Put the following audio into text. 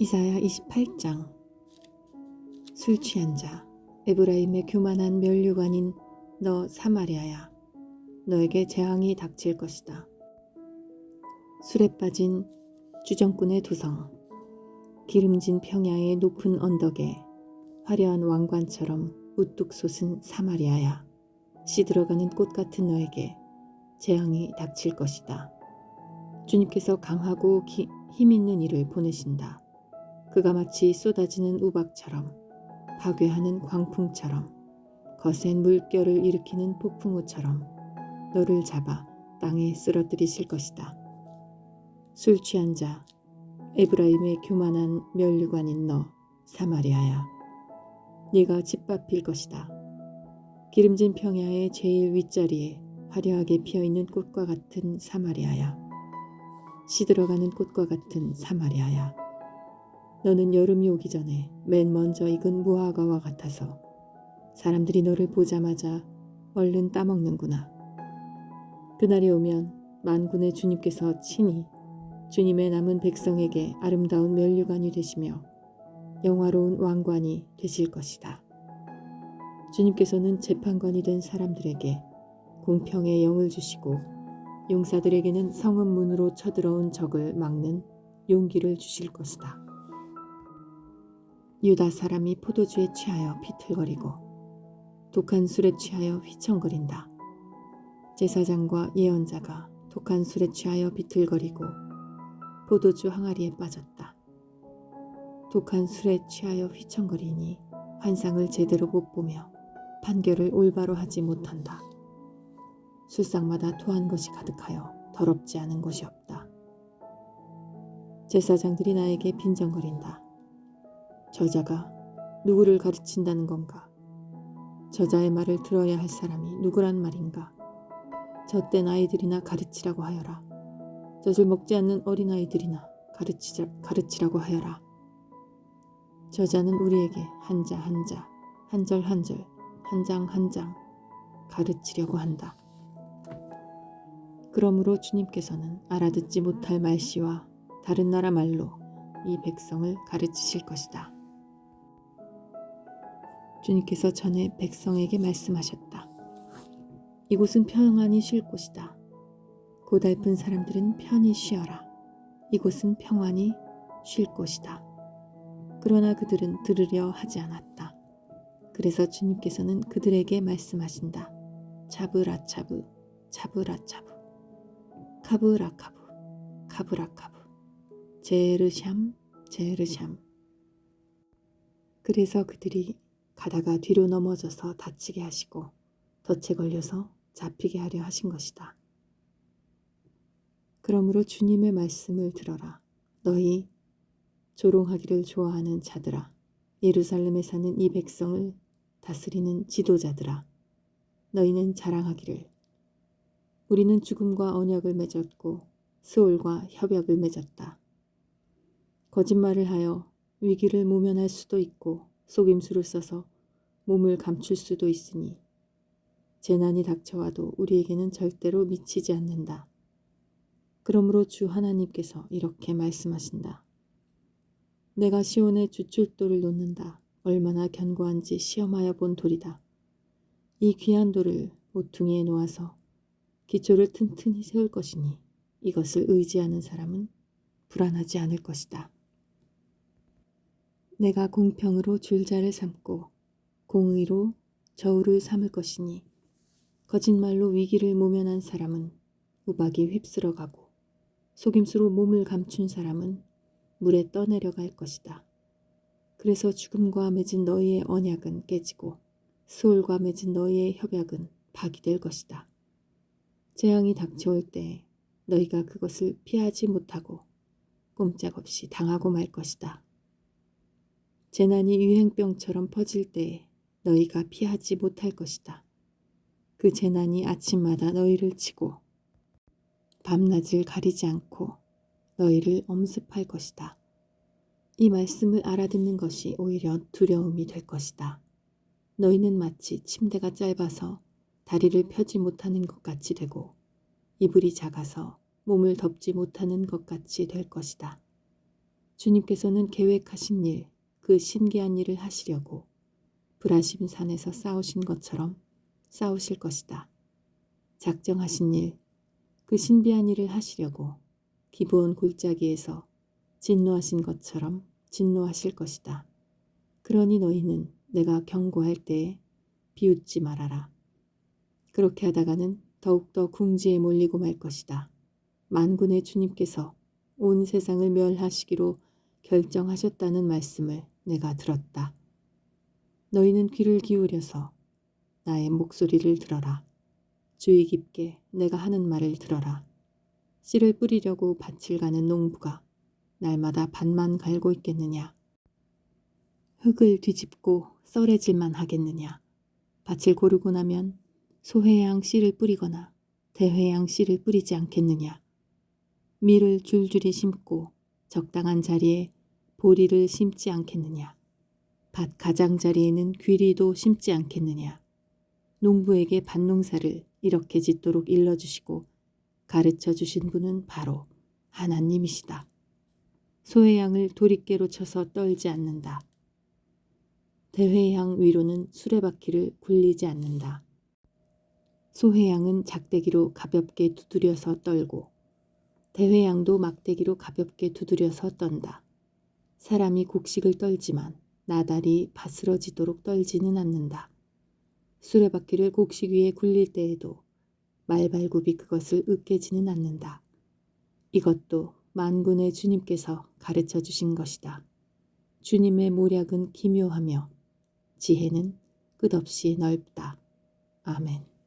이사야 28장. 술 취한 자, 에브라임의 교만한 면류관인 너 사마리아야, 너에게 재앙이 닥칠 것이다. 술에 빠진 주정꾼의 도성, 기름진 평야의 높은 언덕에 화려한 왕관처럼 우뚝 솟은 사마리아야, 시들어가는 꽃 같은 너에게 재앙이 닥칠 것이다. 주님께서 강하고 힘 있는 이를 보내신다. 그가 마치 쏟아지는 우박처럼, 파괴하는 광풍처럼, 거센 물결을 일으키는 폭풍우처럼 너를 잡아 땅에 쓰러뜨리실 것이다. 술 취한 자, 에브라임의 교만한 면류관인 너 사마리아야, 네가 짓밟힐 것이다. 기름진 평야의 제일 윗자리에 화려하게 피어있는 꽃과 같은 사마리아야, 시들어가는 꽃과 같은 사마리아야, 너는 여름이 오기 전에 맨 먼저 익은 무화과와 같아서 사람들이 너를 보자마자 얼른 따먹는구나. 그날이 오면 만군의 주님께서 친히 주님의 남은 백성에게 아름다운 면류관이 되시며 영화로운 왕관이 되실 것이다. 주님께서는 재판관이 된 사람들에게 공평의 영을 주시고 용사들에게는 성읍 문으로 쳐들어온 적을 막는 용기를 주실 것이다. 유다 사람이 포도주에 취하여 비틀거리고 독한 술에 취하여 휘청거린다. 제사장과 예언자가 독한 술에 취하여 비틀거리고 포도주 항아리에 빠졌다. 독한 술에 취하여 휘청거리니 환상을 제대로 못 보며 판결을 올바로 하지 못한다. 술상마다 토한 것이 가득하여 더럽지 않은 곳이 없다. 제사장들이 나에게 빈정거린다. 저자가 누구를 가르친다는 건가? 저자의 말을 들어야 할 사람이 누구란 말인가? 젖된 아이들이나 가르치라고 하여라. 젖을 먹지 않는 어린아이들이나 가르치라고 하여라. 저자는 우리에게 한자 한자, 한절 한절, 한 장 한 장 가르치려고 한다. 그러므로 주님께서는 알아듣지 못할 말씨와 다른 나라 말로 이 백성을 가르치실 것이다. 주님께서 전에 백성에게 말씀하셨다. 이곳은 평안히 쉴 곳이다. 고달픈 사람들은 편히 쉬어라. 이곳은 평안히 쉴 곳이다. 그러나 그들은 들으려 하지 않았다. 그래서 주님께서는 그들에게 말씀하신다. 차브라차브, 차브라차브, 카브라카브, 카브라카브, 제르샴, 제르샴. 그래서 그들이 가다가 뒤로 넘어져서 다치게 하시고 덫에 걸려서 잡히게 하려 하신 것이다. 그러므로 주님의 말씀을 들어라. 너희 조롱하기를 좋아하는 자들아, 예루살렘에 사는 이 백성을 다스리는 지도자들아, 너희는 자랑하기를 우리는 죽음과 언약을 맺었고 스올과 협약을 맺었다. 거짓말을 하여 위기를 모면할 수도 있고 속임수를 써서 몸을 감출 수도 있으니 재난이 닥쳐와도 우리에게는 절대로 미치지 않는다. 그러므로 주 하나님께서 이렇게 말씀하신다. 내가 시온의 주출돌을 놓는다. 얼마나 견고한지 시험하여 본 돌이다. 이 귀한 돌을 모퉁이에 놓아서 기초를 튼튼히 세울 것이니 이것을 의지하는 사람은 불안하지 않을 것이다. 내가 공평으로 줄자를 삼고 공의로 저울을 삼을 것이니 거짓말로 위기를 모면한 사람은 우박이 휩쓸어가고 속임수로 몸을 감춘 사람은 물에 떠내려갈 것이다. 그래서 죽음과 맺은 너희의 언약은 깨지고 스올과 맺은 너희의 협약은 파기될 것이다. 재앙이 닥쳐올 때 너희가 그것을 피하지 못하고 꼼짝없이 당하고 말 것이다. 재난이 유행병처럼 퍼질 때에 너희가 피하지 못할 것이다. 그 재난이 아침마다 너희를 치고 밤낮을 가리지 않고 너희를 엄습할 것이다. 이 말씀을 알아듣는 것이 오히려 두려움이 될 것이다. 너희는 마치 침대가 짧아서 다리를 펴지 못하는 것 같이 되고 이불이 작아서 몸을 덮지 못하는 것 같이 될 것이다. 주님께서는 계획하신 일, 그 신기한 일을 하시려고 브라심 산에서 싸우신 것처럼 싸우실 것이다. 작정하신 일, 그 신비한 일을 하시려고 기브온 골짜기에서 진노하신 것처럼 진노하실 것이다. 그러니 너희는 내가 경고할 때에 비웃지 말아라. 그렇게 하다가는 더욱더 궁지에 몰리고 말 것이다. 만군의 주님께서 온 세상을 멸하시기로 결정하셨다는 말씀을 내가 들었다. 너희는 귀를 기울여서 나의 목소리를 들어라. 주의 깊게 내가 하는 말을 들어라. 씨를 뿌리려고 밭을 가는 농부가 날마다 밭만 갈고 있겠느냐? 흙을 뒤집고 썰해질만 하겠느냐? 밭을 고르고 나면 소회양 씨를 뿌리거나 대회양 씨를 뿌리지 않겠느냐? 밀을 줄줄이 심고 적당한 자리에 보리를 심지 않겠느냐? 밭 가장자리에는 귀리도 심지 않겠느냐? 농부에게 밭농사를 이렇게 짓도록 일러주시고 가르쳐 주신 분은 바로 하나님이시다. 소의 양을 도리깨로 쳐서 떨지 않는다. 대회의 양 위로는 수레바퀴를 굴리지 않는다. 소의 양은 작대기로 가볍게 두드려서 떨고 대회 양도 막대기로 가볍게 두드려서 떤다. 사람이 곡식을 떨지만 나달이 바스러지도록 떨지는 않는다. 수레바퀴를 곡식 위에 굴릴 때에도 말발굽이 그것을 으깨지는 않는다. 이것도 만군의 주님께서 가르쳐 주신 것이다. 주님의 모략은 기묘하며 지혜는 끝없이 넓다. 아멘.